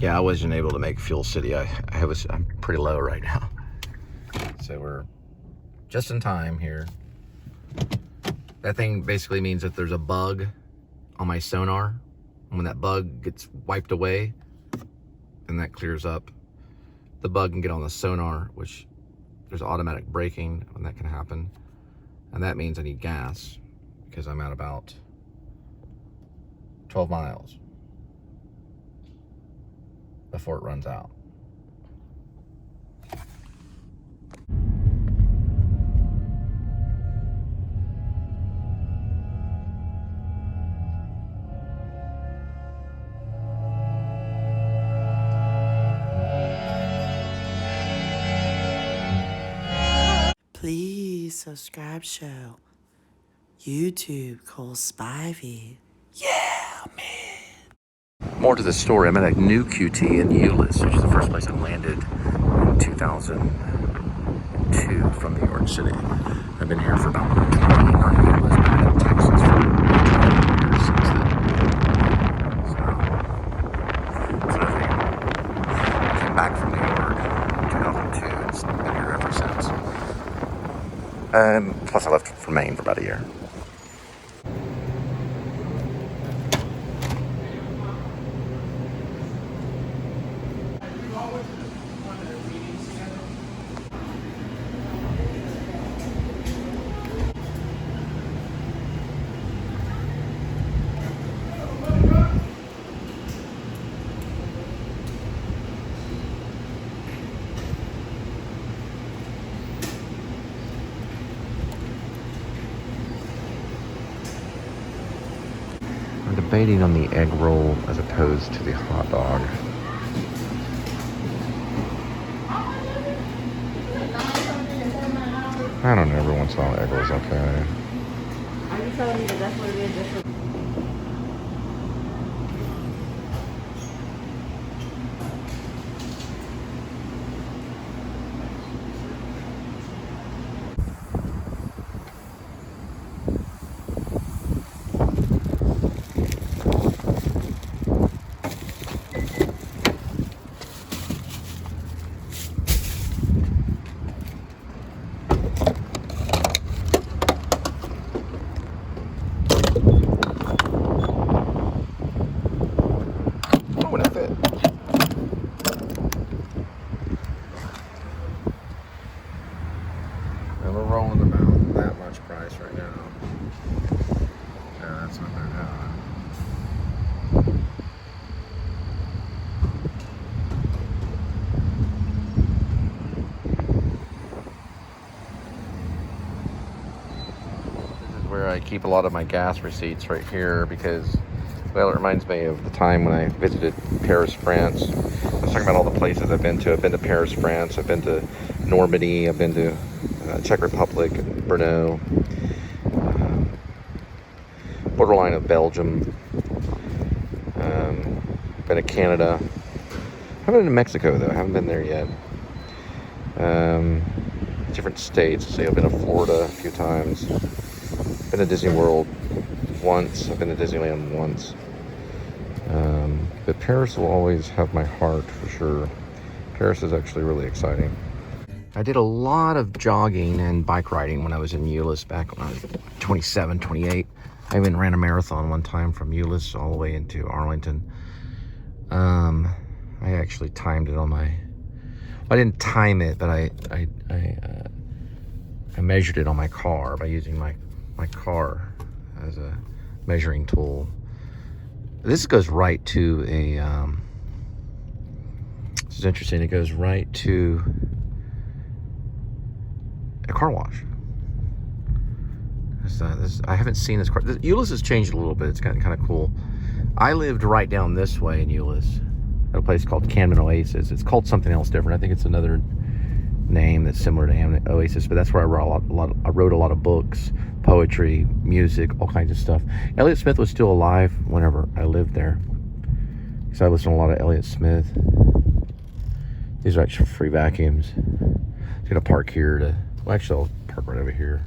Yeah, I wasn't able to make Fuel City. I'm pretty low right now. So we're just in time here. That thing basically means that there's a bug on my sonar. And when that bug gets wiped away, then that clears up. The bug can get on the sonar, which there's automatic braking when that can happen. And that means I need gas because I'm at about 12 miles before it runs out. Please subscribe show. YouTube Cole Spivey. Yeah, man. More to the story. I'm at a new QT in Euless, which is the first place I landed in 2002 from New York City. I've been here for about 20 on Euless. I've been in Texas for 20 years since then. So, that's another thing. I came back from New York in 2002 and it's been here ever since. Plus I left for Maine for about a year. I'm debating on the egg roll as opposed to the hot dog. I don't know, every once in a while egg roll's okay. Are you telling me that that's what it is? And we're rolling about that much price right now. Yeah, that's what they're doing. This is where I keep a lot of my gas receipts right here because, well, it reminds me of the time when I visited Paris, France. I was talking about all the places I've been to. I've been to Paris, France. I've been to Normandy. I've been to Czech Republic, Brno, borderline of Belgium. Been to Canada. Haven't been to Mexico though. I haven't been there yet. Different states. Say I've been to Florida a few times. Been to Disney World once. I've been to Disneyland once. But Paris will always have my heart for sure. Paris is actually really exciting. I did a lot of jogging and bike riding when I was in Euless back when I was 27, 28. I even ran a marathon one time from Euless all the way into Arlington. I actually timed it on my... I didn't time it, but I measured it on my car by using my car as a measuring tool. This goes right to a... this is interesting. It goes right to a car wash. I haven't seen this car. Euless has changed a little bit. It's gotten kind of cool. I lived right down this way in Euless at a place called Canman Oasis. It's called something else different. I think it's another name that's similar to Canman Oasis, but that's where I wrote a lot of books, poetry, music, all kinds of stuff. Elliott Smith was still alive whenever I lived there, because I listened to a lot of Elliott Smith. These are actually free vacuums. I'm gonna park here to... Well, actually, I'll park right over here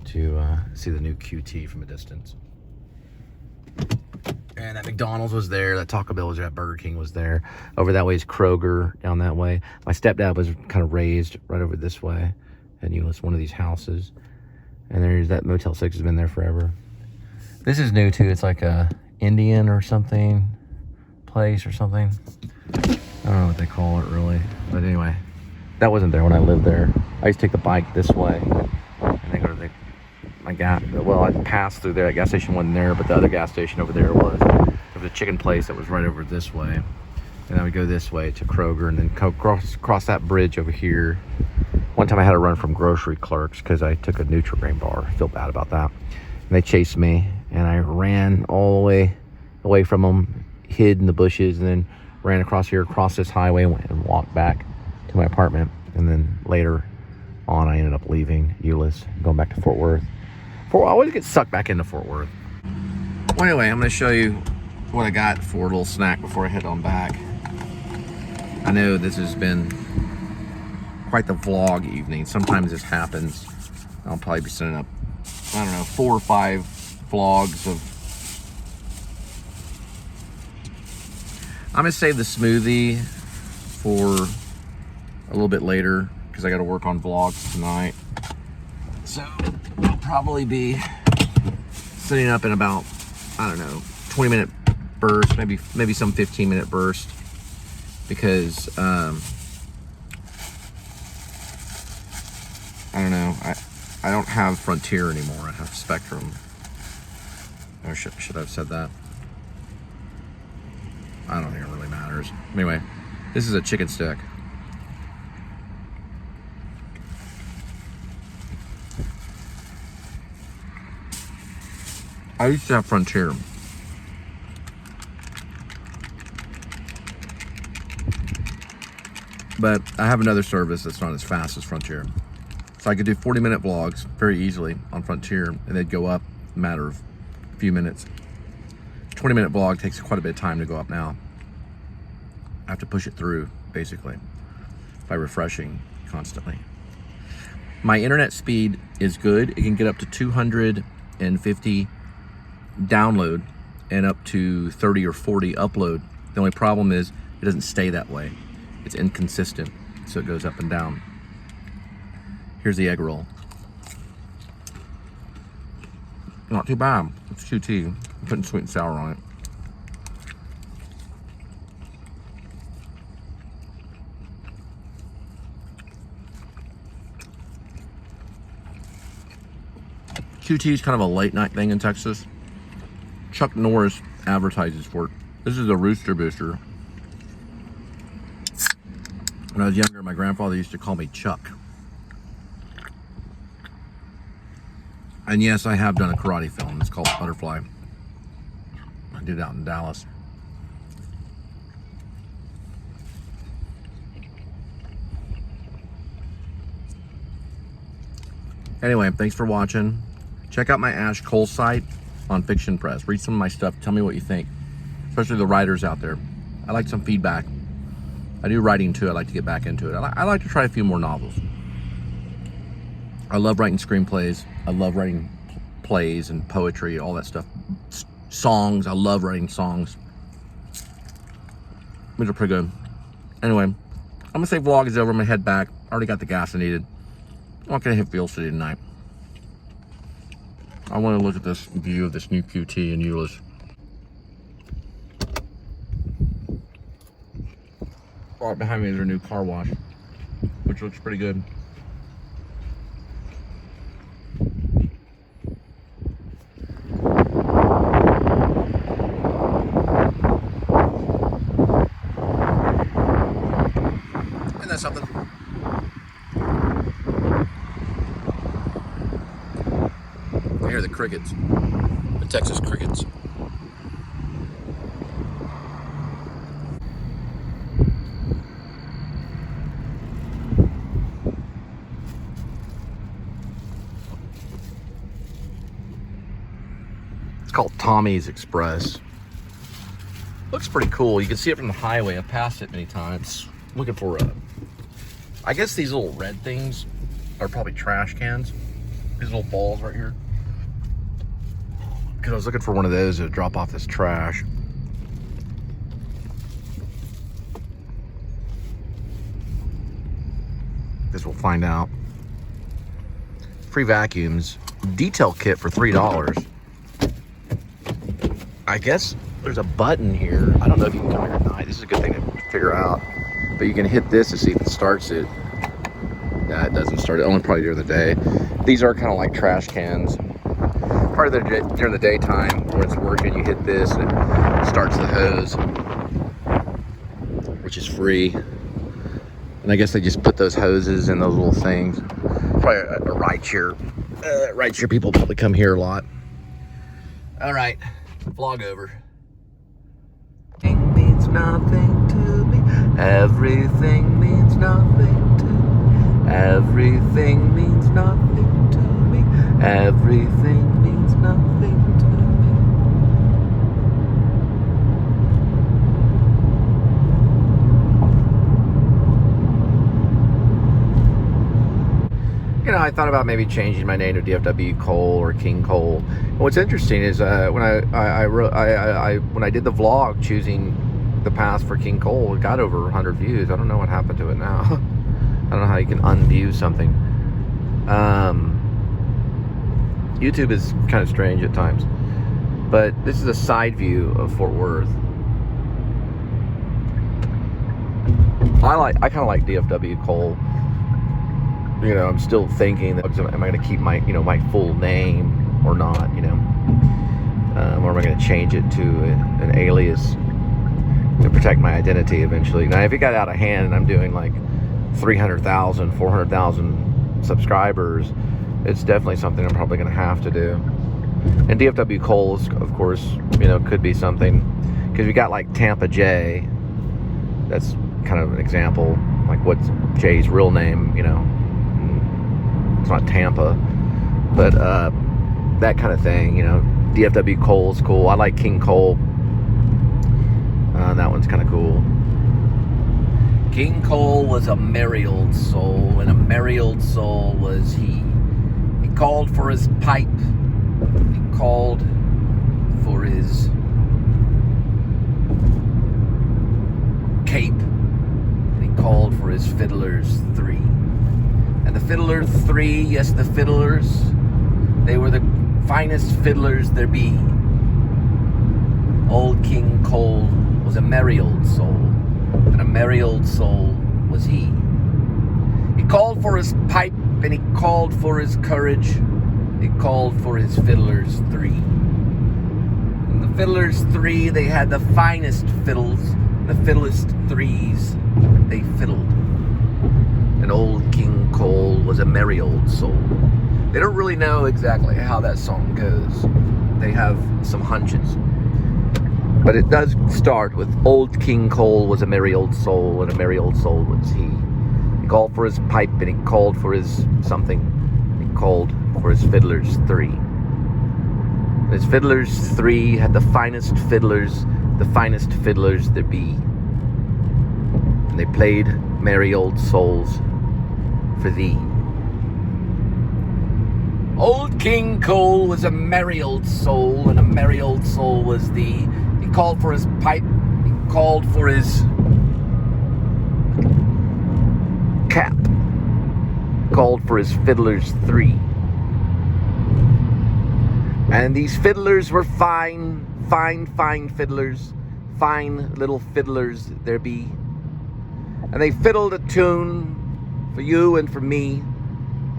to see the new QT from a distance. And that McDonald's was there. That Taco Bell was there. That Burger King was there. Over that way is Kroger, down that way. My stepdad was kind of raised right over this way. And Euless, one of these houses. And there's that Motel 6 has been there forever. This is new too. It's like a Indian or something place or something. I don't know what they call it really. But anyway, that wasn't there when I lived there. I used to take the bike this way. And then go to the I passed through there. That gas station wasn't there, but the other gas station over there was. There was a chicken place that was right over this way. And I would go this way to Kroger and then cross that bridge over here. One time I had to run from grocery clerks because I took a Nutri-Grain bar. I feel bad about that. And they chased me, and I ran all the way away from them, hid in the bushes, and then ran across here, across this highway, and walked back to my apartment. And then later on, I ended up leaving Euless, going back to Fort Worth. I always get sucked back into Fort Worth. Well, anyway, I'm going to show you what I got for a little snack before I head on back. I know this has been quite the vlog evening. Sometimes this happens. I'll probably be sending up, I don't know, 4 or 5 vlogs of... I'm going to save the smoothie for a little bit later because I got to work on vlogs tonight. So I'll probably be setting up in about, I don't know, 20-minute bursts, maybe some 15-minute burst, because I don't know, I don't have Frontier anymore. I have Spectrum. Or should I have said that? I don't think it really matters. Anyway, this is a chicken stick. I used to have Frontier. But I have another service that's not as fast as Frontier. So I could do 40-minute vlogs very easily on Frontier, and they'd go up in a matter of a few minutes. 20-minute vlog takes quite a bit of time to go up now. I have to push it through, basically, by refreshing constantly. My internet speed is good. It can get up to 250 download and up to 30 or 40 upload. The only problem is it doesn't stay that way. It's inconsistent, so it goes up and down. Here's the egg roll. Not too bad. It's QT. I'm putting sweet and sour on it. QT is kind of a late night thing in Texas. Chuck Norris advertises for it. This is a Rooster Booster. When I was younger, my grandfather used to call me Chuck. And yes, I have done a karate film. It's called Butterfly. I did it out in Dallas. Anyway, thanks for watching. Check out my Ash Cole site on Fiction Press. Read some of my stuff. Tell me what you think, especially the writers out there. I like some feedback. I do writing too. I like to get back into it. I like to try a few more novels. I love writing screenplays. I love writing plays and poetry, all that stuff. Songs. I love writing songs. These are pretty good. Anyway, I'm gonna say vlog is over. I'm gonna head back. I already got the gas I needed. I'm not gonna hit Field City tonight. I want to look at this view of this new QT in Euless. Right behind me is our new car wash, which looks pretty good. Isn't that something? I hear the crickets, the Texas crickets. It's called Tommy's Express. Looks pretty cool. You can see it from the highway. I've passed it many times. I'm looking for I guess these little red things are probably trash cans. These little balls right here. Because I was looking for one of those to drop off this trash. Guess we'll find out. Free vacuums. Detail kit for $3. I guess there's a button here. I don't know if you can come here at night. This is a good thing to figure out. But you can hit this to see if it starts it. Nah, it doesn't start it. Only probably during the day. These are kind of like trash cans. Part of the during the daytime when it's working, you hit this and it starts the hose, which is free. And I guess they just put those hoses in those little things. Probably a rideshare. Rideshare people probably come here a lot. All right, vlog over. Everything means nothing to me. Everything means nothing to me. Everything means nothing to me. Everything means nothing to me. You know, I thought about maybe changing my name to DFW Cole or King Cole. And what's interesting is when I did the vlog choosing the path for King Cole, it got over 100 views. I don't know what happened to it now. I don't know how you can unview something. YouTube is kind of strange at times, but this is a side view of Fort Worth. I kind of like DFW Cole. You know, I'm still thinking, am I going to keep my, my full name or not, or am I going to change it to an alias to protect my identity eventually? Now, if it got out of hand and I'm doing like 300,000, 400,000 subscribers, it's definitely something I'm probably going to have to do. And DFW Cole, of course, could be something, because we got like Tampa J. That's kind of an example, like what's Jay's real name, It's not Tampa, but that kind of thing, DFW Cole is cool. I like King Cole. That one's kind of cool. King Cole was a merry old soul, and a merry old soul was he. He called for his pipe. He called for his cape. And he called for his fiddlers three. And the fiddlers three, yes, the fiddlers, they were the finest fiddlers there be. Old King Cole was a merry old soul, and a merry old soul was he. He called for his pipe, and he called for his courage. He called for his fiddlers three. And the fiddlers three, they had the finest fiddles, and the fiddlest threes, they fiddled. And old King Cole was a merry old soul. They don't really know exactly how that song goes. They have some hunches. But it does start with old King Cole was a merry old soul, and a merry old soul was he. He called for his pipe, and he called for his something. He called for his fiddlers three. And his fiddlers three had the finest fiddlers there be. And they played merry old souls for thee. Old King Cole was a merry old soul, and a merry old soul was thee. He called for his pipe, he called for his cap, called for his fiddlers three. And these fiddlers were fine fiddlers, fine little fiddlers there be. And they fiddled a tune for you and for me,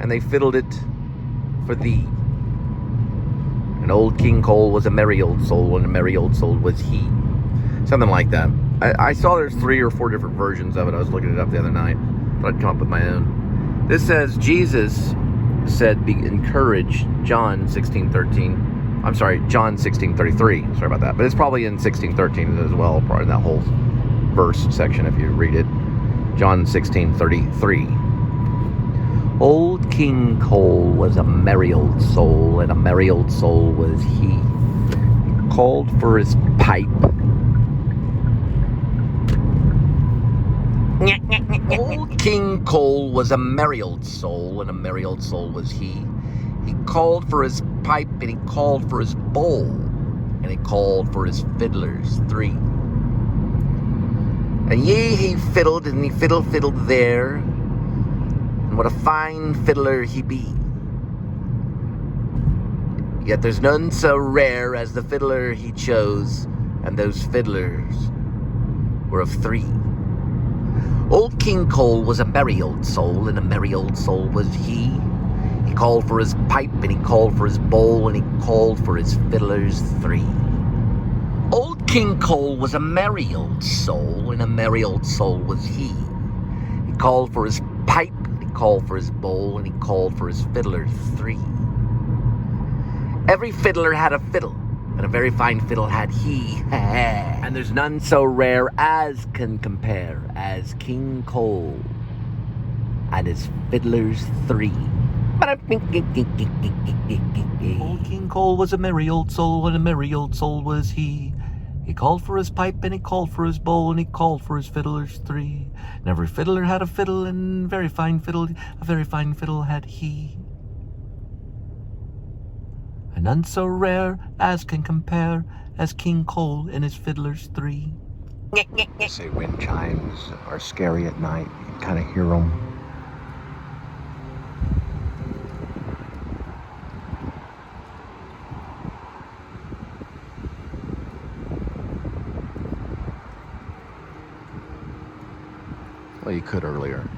and they fiddled it for thee. And old King Cole was a merry old soul, and a merry old soul was he. Something like that. I saw there's 3 or 4 different versions of it. I was looking it up the other night, but I'd come up with my own. This says, Jesus said, be encouraged, John 16:13. I'm sorry, John 16:33. Sorry about that. But it's probably in 16:13 as well, probably in that whole verse section if you read it. John 16:33. Old King Cole was a merry old soul, and a merry old soul was he. He called for his pipe. Old King Cole was a merry old soul, and a merry old soul was he. He called for his pipe, and he called for his bowl, and he called for his fiddlers 3. And yea, he fiddled, and he fiddled there, and what a fine fiddler he be. Yet there's none so rare as the fiddler he chose, and those fiddlers were of 3. Old King Cole was a merry old soul, and a merry old soul was he. He called for his pipe, and he called for his bowl, and he called for his fiddlers 3. Old King Cole was a merry old soul, and a merry old soul was he. He called for his pipe, and he called for his bowl, and he called for his fiddlers 3. Every fiddler had a fiddle, and a very fine fiddle had he. And there's none so rare as can compare as King Cole and his fiddlers 3. Old King Cole was a merry old soul, and a merry old soul was he. He called for his pipe, and he called for his bowl, and he called for his fiddlers 3. And every fiddler had a fiddle, and a very fine fiddle had he. And none so rare as can compare as King Cole and his fiddlers 3. They say wind chimes are scary at night. You kind of hear them. Well, you could earlier.